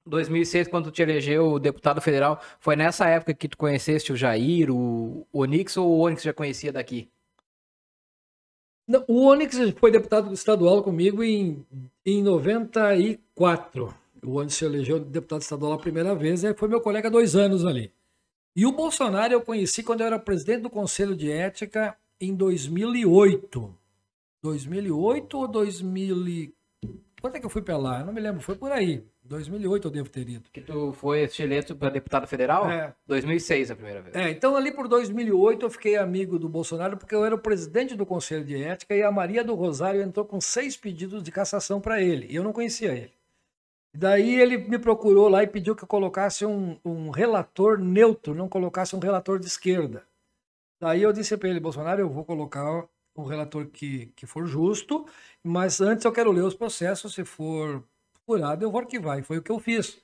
2006, quando tu te elegeu deputado federal, foi nessa época que tu conheceste o Jair, o Onyx, ou o Onyx já conhecia daqui? Não, o Onyx foi deputado estadual comigo em 94. O Onyx se elegeu deputado estadual a primeira vez, e foi meu colega há 2 anos ali. E o Bolsonaro eu conheci quando eu era presidente do Conselho de Ética em 2008. 2008 ou 2000? Quando é que eu fui para lá? Eu não me lembro, foi por aí. 2008 eu devo ter ido. Que tu foi eleito para deputado federal? É. 2006 a primeira vez. Então ali por 2008 eu fiquei amigo do Bolsonaro porque eu era o presidente do Conselho de Ética e a Maria do Rosário entrou com 6 pedidos de cassação para ele. E eu não conhecia ele. Daí ele me procurou lá e pediu que eu colocasse um relator neutro, não colocasse um relator de esquerda. Daí eu disse para ele, Bolsonaro, eu vou colocar um relator que for justo, mas antes eu quero ler os processos, se for furado eu vou arquivar. E foi o que eu fiz.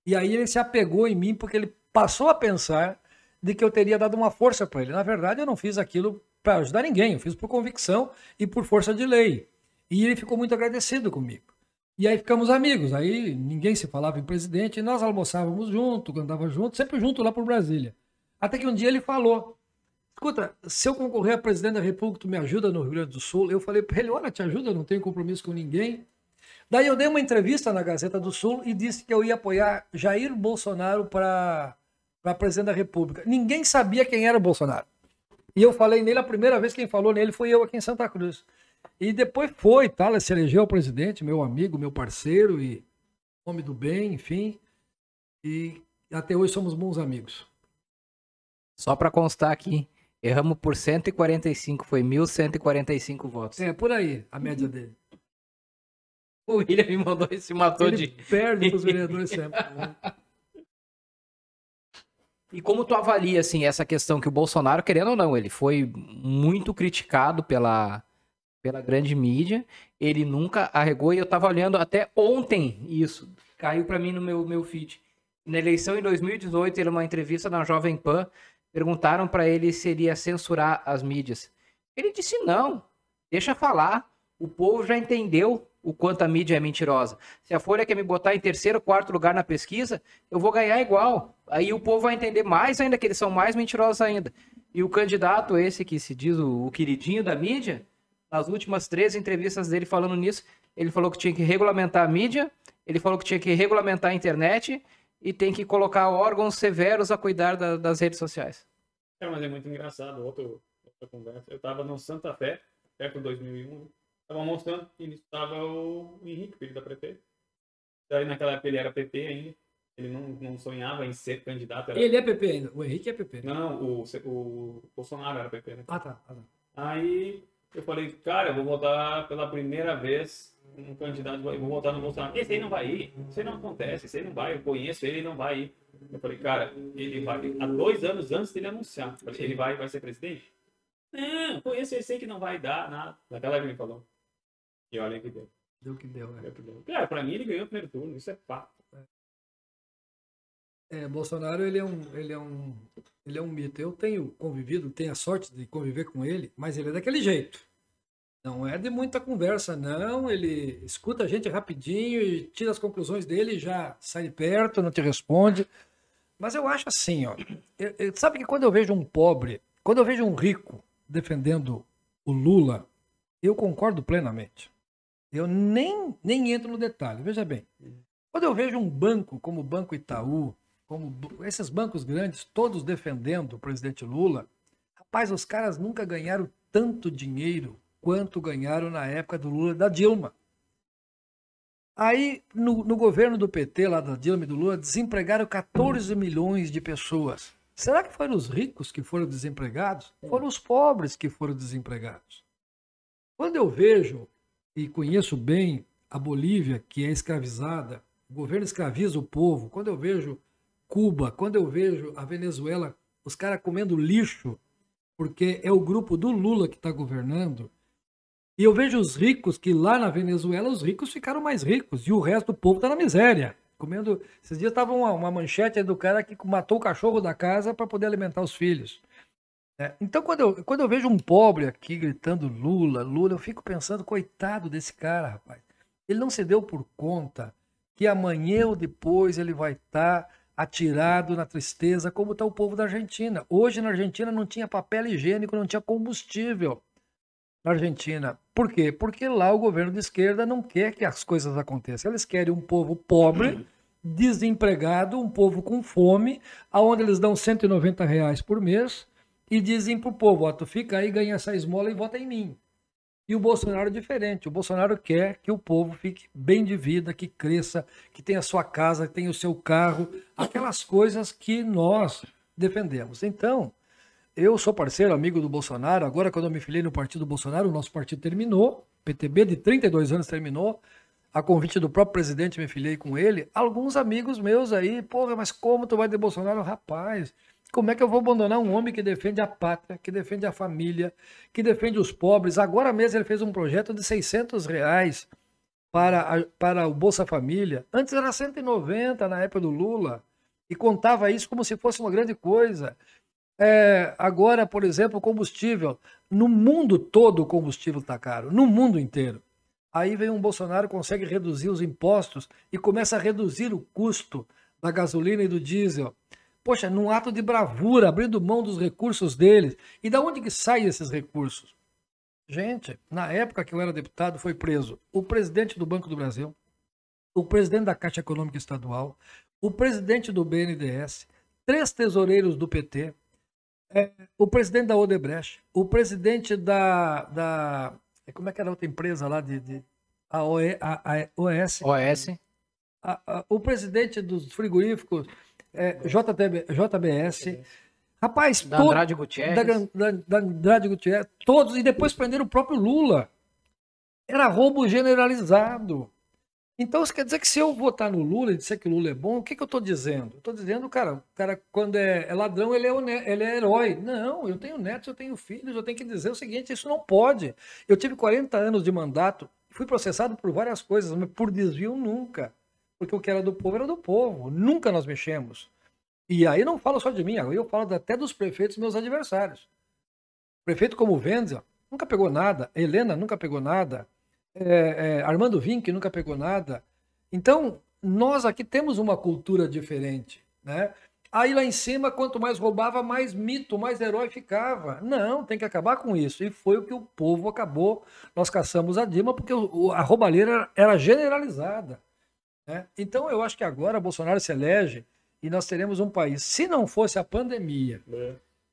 E aí ele se apegou em mim porque ele passou a pensar de que eu teria dado uma força para ele. Na verdade, eu não fiz aquilo para ajudar ninguém, eu fiz por convicção e por força de lei. E ele ficou muito agradecido comigo. E aí ficamos amigos, aí ninguém se falava em presidente, e nós almoçávamos junto, andava junto, sempre junto lá por Brasília. Até que um dia ele falou, escuta, se eu concorrer a presidente da República, tu me ajuda no Rio Grande do Sul? Eu falei para ele, olha, te ajuda, eu não tenho compromisso com ninguém. Daí eu dei uma entrevista na Gazeta do Sul e disse que eu ia apoiar Jair Bolsonaro para presidente da República. Ninguém sabia quem era o Bolsonaro. E eu falei nele, a primeira vez quem falou nele foi eu aqui em Santa Cruz. E depois foi, tá? Ele se elegeu presidente, meu amigo, meu parceiro e homem do bem, enfim. E até hoje somos bons amigos. Só para constar aqui, erramos por 145, foi 1.145 votos. É, por aí, a média dele. O William me mandou e se matou Ele perde para os vereadores sempre. Né? E como tu avalia, assim, essa questão que o Bolsonaro, querendo ou não, ele foi muito criticado pela grande mídia, ele nunca arregou, e eu tava olhando até ontem isso, caiu para mim no meu feed. Na eleição em 2018, ele numa entrevista na Jovem Pan, perguntaram para ele se ele ia censurar as mídias. Ele disse não, deixa falar, o povo já entendeu o quanto a mídia é mentirosa. Se a Folha quer me botar em terceiro, quarto lugar na pesquisa, eu vou ganhar igual. Aí o povo vai entender mais ainda que eles são mais mentirosos ainda. E o candidato esse que se diz o queridinho da mídia, nas últimas 3 entrevistas dele falando nisso, ele falou que tinha que regulamentar a mídia, ele falou que tinha que regulamentar a internet e tem que colocar órgãos severos a cuidar das redes sociais. Mas é muito engraçado. Outra conversa. Eu estava no Santa Fé, perto de 2001, estava almoçando e nisso estava o Henrique, filho da prefeita. Daí naquela época ele era PP ainda. Ele não sonhava em ser candidato. Ele é PP ainda. O Henrique é PP. Não, o Bolsonaro era PP, né? Ah, tá. Aí eu falei, cara, eu vou votar pela primeira vez um candidato, eu vou votar no Bolsonaro. Esse aí não vai ir, isso aí não acontece, esse aí não vai, eu conheço ele, não vai ir. Eu falei, cara, ele vai, há 2 anos antes dele anunciar, eu falei, ele vai ser presidente? Não, conheço ele, sei que não vai dar nada. Naquela época ele falou. E olha que deu. Deu que deu, né? Deu que deu. Cara, pra mim ele ganhou o primeiro turno, isso é fato. Bolsonaro, ele é um mito. Eu tenho a sorte de conviver com ele, mas ele é daquele jeito. Não é de muita conversa, não. Ele escuta a gente rapidinho e tira as conclusões dele e já sai de perto, não te responde. Mas eu acho assim, ó. Sabe que quando eu vejo um pobre, quando eu vejo um rico defendendo o Lula, eu concordo plenamente. Eu nem entro no detalhe. Veja bem, quando eu vejo um banco como o Banco Itaú, como esses bancos grandes, todos defendendo o presidente Lula, rapaz, os caras nunca ganharam tanto dinheiro quanto ganharam na época do Lula e da Dilma. Aí, no governo do PT, lá da Dilma e do Lula, desempregaram 14 milhões de pessoas. Será que foram os ricos que foram desempregados? Foram os pobres que foram desempregados. Quando eu vejo e conheço bem a Bolívia, que é escravizada, o governo escraviza o povo, quando eu vejo Cuba, quando eu vejo a Venezuela, os caras comendo lixo, porque é o grupo do Lula que está governando, e eu vejo os ricos, que lá na Venezuela os ricos ficaram mais ricos, e o resto do povo está na miséria, comendo. Esses dias estava uma manchete do cara que matou o cachorro da casa para poder alimentar os filhos. Então, quando eu vejo um pobre aqui gritando Lula, Lula, eu fico pensando, coitado desse cara, rapaz. Ele não se deu por conta que amanhã ou depois ele vai estar atirado na tristeza, como está o povo da Argentina. Hoje na Argentina não tinha papel higiênico, não tinha combustível na Argentina. Por quê? Porque lá o governo de esquerda não quer que as coisas aconteçam. Eles querem um povo pobre, desempregado, um povo com fome, aonde eles dão R$190 por mês e dizem para o povo, ó, tu fica aí, ganha essa esmola e vota em mim. E o Bolsonaro é diferente. O Bolsonaro quer que o povo fique bem de vida, que cresça, que tenha sua casa, que tenha o seu carro, aquelas coisas que nós defendemos. Então, eu sou parceiro, amigo do Bolsonaro. Agora, quando eu me filiei no partido do Bolsonaro, o nosso partido terminou. PTB de 32 anos terminou. A convite do próprio presidente, me filiei com ele. Alguns amigos meus aí, porra, mas como tu vai de Bolsonaro? Rapaz, como é que eu vou abandonar um homem que defende a pátria, que defende a família, que defende os pobres? Agora mesmo ele fez um projeto de R$600 para o Bolsa Família. Antes era 190 na época do Lula. E contava isso como se fosse uma grande coisa. Agora, por exemplo, o combustível. No mundo todo o combustível está caro. No mundo inteiro. Aí vem um Bolsonaro, consegue reduzir os impostos e começa a reduzir o custo da gasolina e do diesel. Poxa, num ato de bravura, abrindo mão dos recursos deles. E da onde que saem esses recursos? Gente, na época que eu era deputado, foi preso o presidente do Banco do Brasil, o presidente da Caixa Econômica Estadual, o presidente do BNDES, 3 tesoureiros do PT, o presidente da Odebrecht, o presidente como é que era a outra empresa lá? A OS. O presidente dos frigoríficos, JBS. Rapaz, da Andrade Gutierrez. Da Andrade Gutierrez, todos, e depois prenderam o próprio Lula. Era roubo generalizado. Então, isso quer dizer que se eu votar no Lula e disser que o Lula é bom, o que eu estou dizendo? Estou dizendo, o cara quando é ladrão, ele é herói. Não, eu tenho netos, eu tenho filhos, eu tenho que dizer o seguinte, isso não pode. Eu tive 40 anos de mandato, fui processado por várias coisas, mas por desvio nunca. Porque o que era do povo era do povo. Nunca nós mexemos. E aí não falo só de mim, eu falo até dos prefeitos meus adversários. Prefeito como o Wendel nunca pegou nada, Helena nunca pegou nada, Armando Vinck nunca pegou nada. Então, nós aqui temos uma cultura diferente, né? Aí lá em cima, quanto mais roubava, mais mito, mais herói ficava. Não, tem que acabar com isso. E foi o que o povo acabou. Nós caçamos a Dilma porque a roubalheira era generalizada. Então eu acho que agora Bolsonaro se elege e nós teremos um país. Se não fosse a pandemia,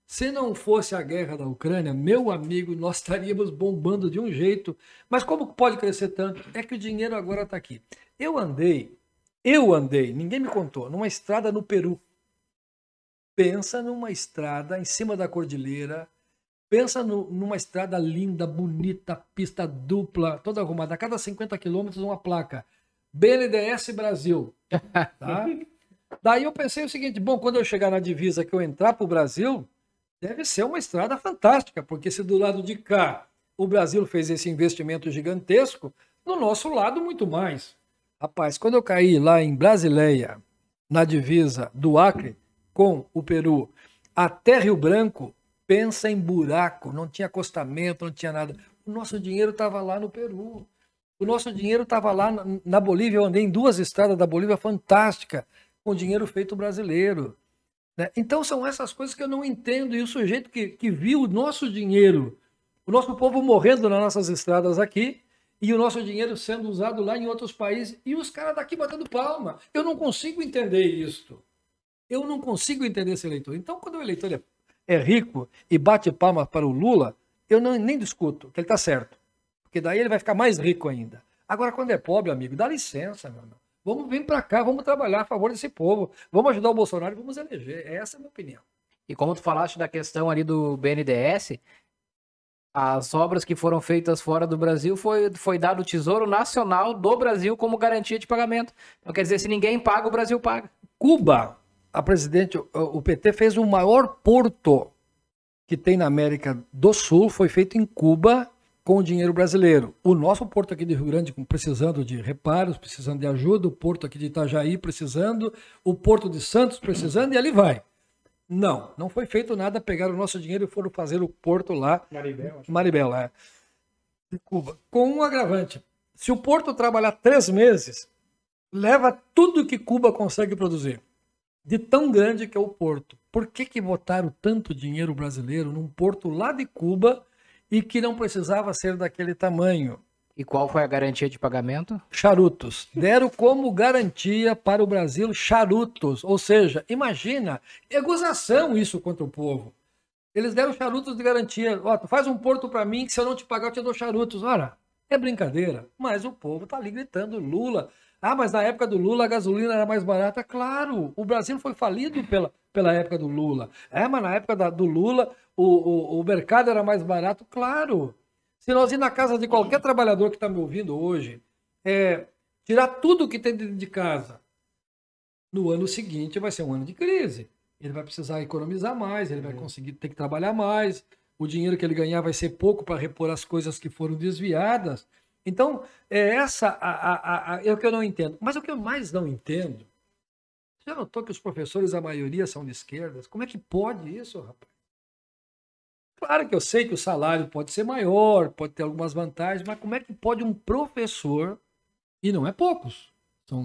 se não fosse a guerra da Ucrânia, meu amigo, nós estaríamos bombando de um jeito. Mas como pode crescer tanto? É que o dinheiro agora está aqui. Eu andei, ninguém me contou, numa estrada no Peru. Pensa numa estrada em cima da cordilheira. Pensa numa estrada linda, bonita, pista dupla, toda arrumada. A cada 50 quilômetros uma placa. BNDES Brasil. Tá? Daí eu pensei o seguinte, bom, quando eu chegar na divisa que eu entrar para o Brasil, deve ser uma estrada fantástica, porque se do lado de cá o Brasil fez esse investimento gigantesco, no nosso lado muito mais. Rapaz, quando eu caí lá em Brasileia, na divisa do Acre com o Peru, até Rio Branco, pensa em buraco, não tinha acostamento, não tinha nada. O nosso dinheiro estava lá no Peru. O nosso dinheiro estava lá na Bolívia, eu andei em 2 estradas da Bolívia fantástica, com dinheiro feito brasileiro. Né? Então são essas coisas que eu não entendo, e o sujeito que viu o nosso dinheiro, o nosso povo morrendo nas nossas estradas aqui, e o nosso dinheiro sendo usado lá em outros países, e os caras daqui batendo palma. Eu não consigo entender isso. Eu não consigo entender esse eleitor. Então quando o eleitor é rico e bate palma para o Lula, eu nem discuto, que ele está certo. Porque daí ele vai ficar mais rico ainda. Agora, quando é pobre, amigo, dá licença, meu irmão. Vamos vir para cá, vamos trabalhar a favor desse povo. Vamos ajudar o Bolsonaro e vamos eleger. Essa é a minha opinião. E como tu falaste da questão ali do BNDES, as obras que foram feitas fora do Brasil foi dado o Tesouro Nacional do Brasil como garantia de pagamento. Então, quer dizer, se ninguém paga, o Brasil paga. Cuba, o PT fez o maior porto que tem na América do Sul, foi feito em Cuba, com o dinheiro brasileiro. O nosso porto aqui de Rio Grande precisando de reparos, precisando de ajuda, o porto aqui de Itajaí precisando, o porto de Santos precisando, e ali vai. Não foi feito nada, pegaram o nosso dinheiro e foram fazer o porto lá. Maribel, de Cuba. Com um agravante. Se o porto trabalhar 3 meses, leva tudo que Cuba consegue produzir, de tão grande que é o porto. Por que botaram tanto dinheiro brasileiro num porto lá de Cuba e que não precisava ser daquele tamanho? E qual foi a garantia de pagamento? Charutos. Deram como garantia para o Brasil charutos. Ou seja, imagina, é gozação isso contra o povo. Eles deram charutos de garantia. Ó, tu faz um porto para mim que se eu não te pagar eu te dou charutos. Ora, é brincadeira. Mas o povo tá ali gritando, Lula. Ah, mas na época do Lula a gasolina era mais barata. Claro, o Brasil foi falido pela época do Lula. É, mas na época do Lula o mercado era mais barato. Claro. Se nós ir na casa de qualquer trabalhador que está me ouvindo hoje, tirar tudo que tem dentro de casa, no ano seguinte vai ser um ano de crise. Ele vai precisar economizar mais, ele vai conseguir ter que trabalhar mais, o dinheiro que ele ganhar vai ser pouco para repor as coisas que foram desviadas. Então, é o que eu não entendo. Mas o que eu mais não entendo, você já notou que os professores, a maioria, são de esquerdas? Como é que pode isso, rapaz? Claro que eu sei que o salário pode ser maior, pode ter algumas vantagens, mas como é que pode um professor, e não é poucos,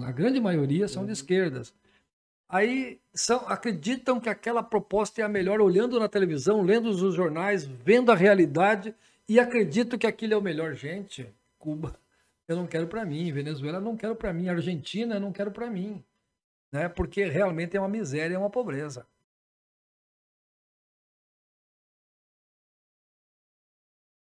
a grande maioria são de esquerdas, aí acreditam que aquela proposta é a melhor, olhando na televisão, lendo os jornais, vendo a realidade, e acreditam que aquilo é o melhor. Gente, Cuba, eu não quero para mim, Venezuela, eu não quero para mim, Argentina, eu não quero para mim, né? Porque realmente é uma miséria, é uma pobreza.